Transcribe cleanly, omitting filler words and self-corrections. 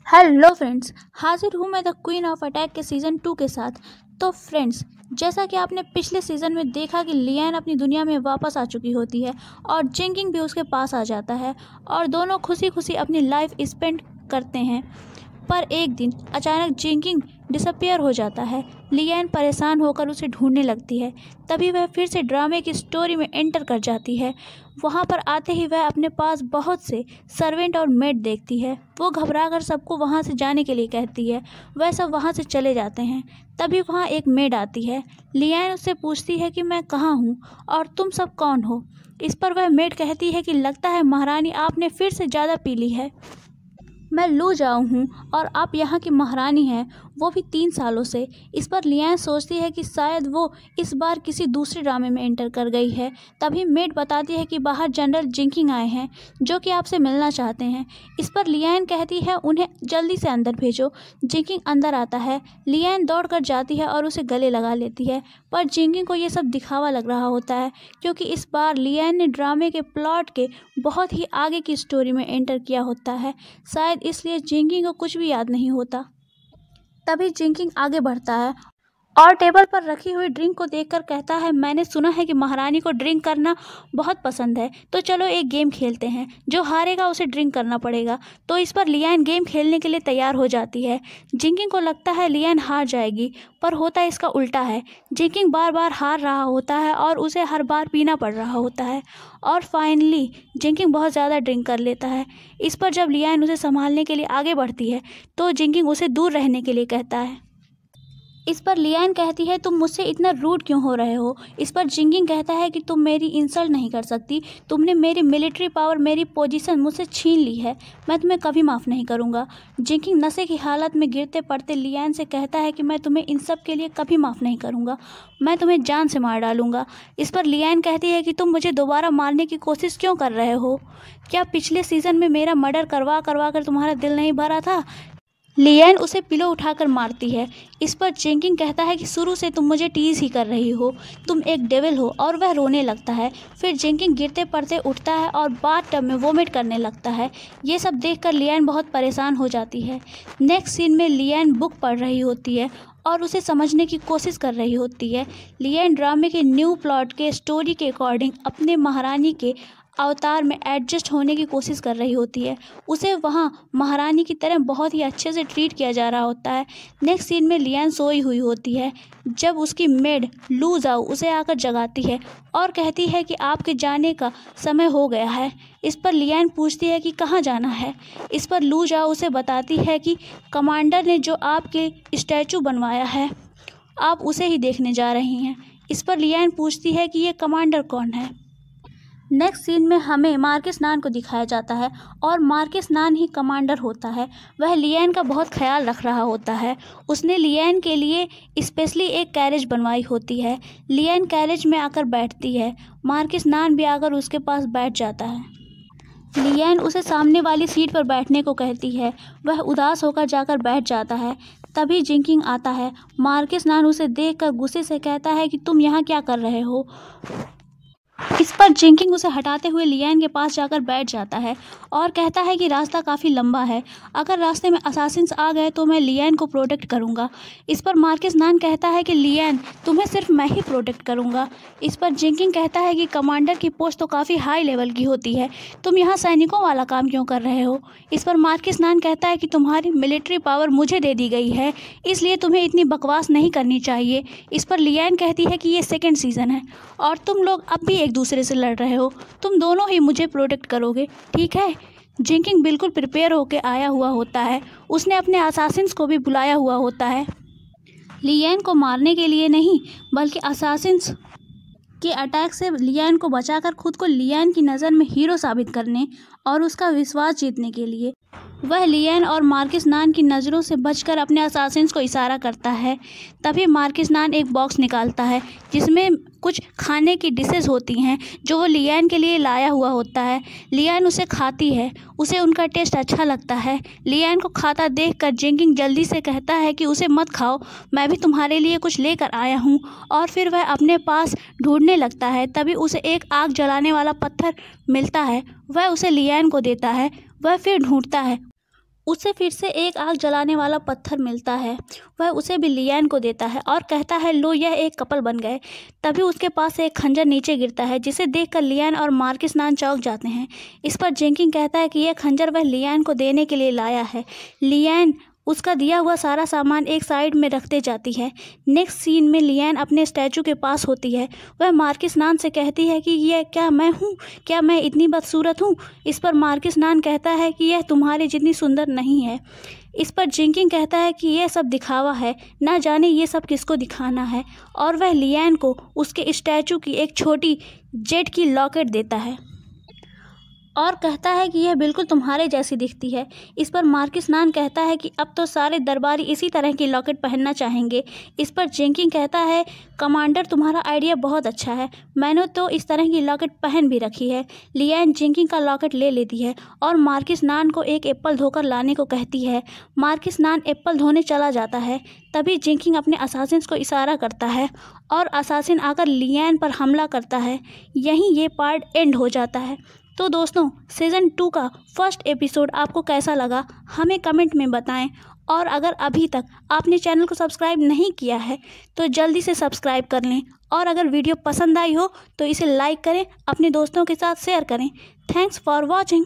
Hello friends, हाजिर हूँ मैं द क्वीन ऑफ अटैक के सीज़न 2 के साथ। तो फ्रेंड्स, जैसा कि आपने पिछले सीज़न में देखा कि लियान अपनी दुनिया में वापस आ चुकी होती है और जिंकिंग भी उसके पास आ जाता है और दोनों खुशी खुशी अपनी लाइफ स्पेंड करते हैं। पर एक दिन अचानक जिंकिंग डिसअपियर हो जाता है। लियान परेशान होकर उसे ढूंढने लगती है। तभी वह फिर से ड्रामे की स्टोरी में एंटर कर जाती है। वहाँ पर आते ही वह अपने पास बहुत से सर्वेंट और मेड देखती है। वो घबराकर सबको वहाँ से जाने के लिए कहती है। वह सब वहाँ से चले जाते हैं। तभी वहाँ एक मेड आती है। लियान उससे पूछती है कि मैं कहाँ हूँ और तुम सब कौन हो। इस पर वह मेड कहती है कि लगता है महारानी आपने फिर से ज़्यादा पी ली है। मैं लू जाऊँ हूँ और आप यहाँ की महारानी हैं, वो भी 3 सालों से। इस पर लियान सोचती है कि शायद वो इस बार किसी दूसरे ड्रामे में एंटर कर गई है। तभी मेड बताती है कि बाहर जनरल जिंकिंग आए हैं जो कि आपसे मिलना चाहते हैं। इस पर लियान कहती है उन्हें जल्दी से अंदर भेजो। जिंकिंग अंदर आता है। लियान दौड़ कर जाती है और उसे गले लगा लेती है। पर जिंकिंग को ये सब दिखावा लग रहा होता है क्योंकि इस बार लियान ने ड्रामे के प्लॉट के बहुत ही आगे की स्टोरी में एंटर किया होता है। शायद इसलिए जिंकिंग को कुछ भी याद नहीं होता। तभी जिंकिंग आगे बढ़ता है और टेबल पर रखी हुई ड्रिंक को देखकर कहता है, मैंने सुना है कि महारानी को ड्रिंक करना बहुत पसंद है, तो चलो एक गेम खेलते हैं। जो हारेगा उसे ड्रिंक करना पड़ेगा। तो इस पर लियान गेम खेलने के लिए तैयार हो जाती है। जिंकिंग को लगता है लियान हार जाएगी, पर होता इसका उल्टा है। जिंकिंग बार बार हार रहा होता है और उसे हर बार पीना पड़ रहा होता है और फाइनली जिंकिंग बहुत ज़्यादा ड्रिंक कर लेता है। इस पर जब लियान उसे संभालने के लिए आगे बढ़ती है तो जिंकिंग उसे दूर रहने के लिए कहता है। इस पर लियान कहती है, तुम मुझसे इतना रूड क्यों हो रहे हो। इस पर जिंकिंग कहता है कि तुम मेरी इंसल्ट नहीं कर सकती। तुमने मेरी मिलिट्री पावर, मेरी पोजीशन मुझसे छीन ली है। मैं तुम्हें कभी माफ़ नहीं करूँगा। जिंकिंग नशे की हालत में गिरते पड़ते लियान से कहता है कि मैं तुम्हें इन सब के लिए कभी माफ़ नहीं करूँगा। मैं तुम्हें जान से मार डालूंगा। इस पर लियान कहती है कि तुम मुझे दोबारा मारने की कोशिश क्यों कर रहे हो। क्या पिछले सीज़न में मेरा मर्डर करवा कर तुम्हारा दिल नहीं भरा था। लियान उसे पिलो उठाकर मारती है। इस पर जिंकिंग कहता है कि शुरू से तुम मुझे टीज ही कर रही हो, तुम एक डेविल हो, और वह रोने लगता है। फिर जिंकिंग गिरते पड़ते उठता है और बाथटब में वोमिट करने लगता है। ये सब देखकर लियान बहुत परेशान हो जाती है। नेक्स्ट सीन में लियान बुक पढ़ रही होती है और उसे समझने की कोशिश कर रही होती है। लियान ड्रामे के न्यू प्लॉट के स्टोरी के अकॉर्डिंग अपने महारानी के अवतार में एडजस्ट होने की कोशिश कर रही होती है। उसे वहाँ महारानी की तरह बहुत ही अच्छे से ट्रीट किया जा रहा होता है। नेक्स्ट सीन में लियान सोई हुई होती है जब उसकी मेड लू जाओ उसे आकर जगाती है और कहती है कि आपके जाने का समय हो गया है। इस पर लियान पूछती है कि कहाँ जाना है। इस पर लू जाओ उसे बताती है कि कमांडर ने जो आपके स्टैचू बनवाया है, आप उसे ही देखने जा रही हैं। इस पर लियान पूछती है कि ये कमांडर कौन है। नेक्स्ट सीन में हमें मार्किस नान को दिखाया जाता है और मार्किस नान ही कमांडर होता है। वह लियान का बहुत ख्याल रख रहा होता है। उसने लियान के लिए स्पेशली एक कैरेज बनवाई होती है। लियान कैरेज में आकर बैठती है। मार्किस नान भी आकर उसके पास बैठ जाता है। लियान उसे सामने वाली सीट पर बैठने को कहती है। वह उदास होकर जाकर बैठ जाता है। तभी जिंकिंग आता है। मार्किस नान उसे देखकर गुस्से से कहता है कि तुम यहाँ क्या कर रहे हो। इस पर जिंकिंग उसे हटाते हुए लियान के पास जाकर बैठ जाता है और कहता है कि रास्ता काफ़ी लंबा है, अगर रास्ते में असासिन्स आ गए तो मैं लियान को प्रोटेक्ट करूंगा। इस पर मार्किस नान कहता है कि लियान, तुम्हें सिर्फ मैं ही प्रोटेक्ट करूंगा। इस पर जिंकिंग कहता है कि कमांडर की पोस्ट तो काफ़ी हाई लेवल की होती है, तुम यहाँ सैनिकों वाला काम क्यों कर रहे हो। इस पर मार्किस नान कहता है कि तुम्हारी मिलिट्री पावर मुझे दे दी गई है, इसलिए तुम्हें इतनी बकवास नहीं करनी चाहिए। इस पर लियान कहती है कि ये सेकेंड सीज़न है और तुम लोग अब भी एक दूसरे से लड़ रहे हो, तुम दोनों ही मुझे प्रोटेक्ट करोगे, ठीक है। जिंकिंग बिल्कुल प्रिपेयर होकर आया हुआ होता है। उसने अपने असासिन्स को भी बुलाया हुआ होता है, लियान को मारने के लिए नहीं बल्कि असासिन्स के अटैक से लियान को बचाकर खुद को लियान की नज़र में हीरो साबित करने और उसका विश्वास जीतने के लिए वह लियान और मार्किस नान की नज़रों से बचकर अपने असासिन्स को इशारा करता है। तभी मार्किस नान एक बॉक्स निकालता है जिसमें कुछ खाने की डिशेस होती हैं जो वो लियान के लिए लाया हुआ होता है। लियान उसे खाती है, उसे उनका टेस्ट अच्छा लगता है। लियान को खाता देखकर जिंकिंग जल्दी से कहता है कि उसे मत खाओ, मैं भी तुम्हारे लिए कुछ लेकर आया हूँ। और फिर वह अपने पास ढूंढने लगता है। तभी उसे एक आग जलाने वाला पत्थर मिलता है। वह उसे लियान को देता है। वह फिर ढूंढता है उसे फिर से एक आग जलाने वाला पत्थर मिलता है। वह उसे भी लियान को देता है और कहता है लो यह एक कपल बन गए। तभी उसके पास से एक खंजर नीचे गिरता है जिसे देखकर लियान और मार्किस नान चौंक जाते हैं। इस पर जिंकिंग कहता है कि यह खंजर वह लियान को देने के लिए लाया है। लियान उसका दिया हुआ सारा सामान एक साइड में रखते जाती है। नेक्स्ट सीन में लियान अपने स्टैचू के पास होती है। वह मार्किस नान से कहती है कि यह क्या मैं हूँ, क्या मैं इतनी बदसूरत हूँ। इस पर मार्किस नान कहता है कि यह तुम्हारी जितनी सुंदर नहीं है। इस पर जिंकिंग कहता है कि यह सब दिखावा है, ना जाने ये सब किसको दिखाना है। और वह लियान को उसके स्टैचू की एक छोटी जेड की लॉकेट देता है और कहता है कि यह बिल्कुल तुम्हारे जैसी दिखती है। इस पर मार्किस नान कहता है कि अब तो सारे दरबारी इसी तरह की लॉकेट पहनना चाहेंगे। इस पर जिंकिंग कहता है कमांडर तुम्हारा आइडिया बहुत अच्छा है, मैंने तो इस तरह की लॉकेट पहन भी रखी है। लियान जिंकिंग का लॉकेट ले लेती है और मार्किस नान को एक एप्पल धोकर लाने को कहती है। मार्किस नान एप्पल धोने चला जाता है। तभी जिंकिंग अपने असासिन्स को इशारा करता है और असासिन आकर लियान पर हमला करता है। यहीं ये पार्ट एंड हो जाता है। तो दोस्तों सीज़न 2 का फर्स्ट एपिसोड आपको कैसा लगा हमें कमेंट में बताएं। और अगर अभी तक आपने चैनल को सब्सक्राइब नहीं किया है तो जल्दी से सब्सक्राइब कर लें। और अगर वीडियो पसंद आई हो तो इसे लाइक करें, अपने दोस्तों के साथ शेयर करें। Thanks for watching.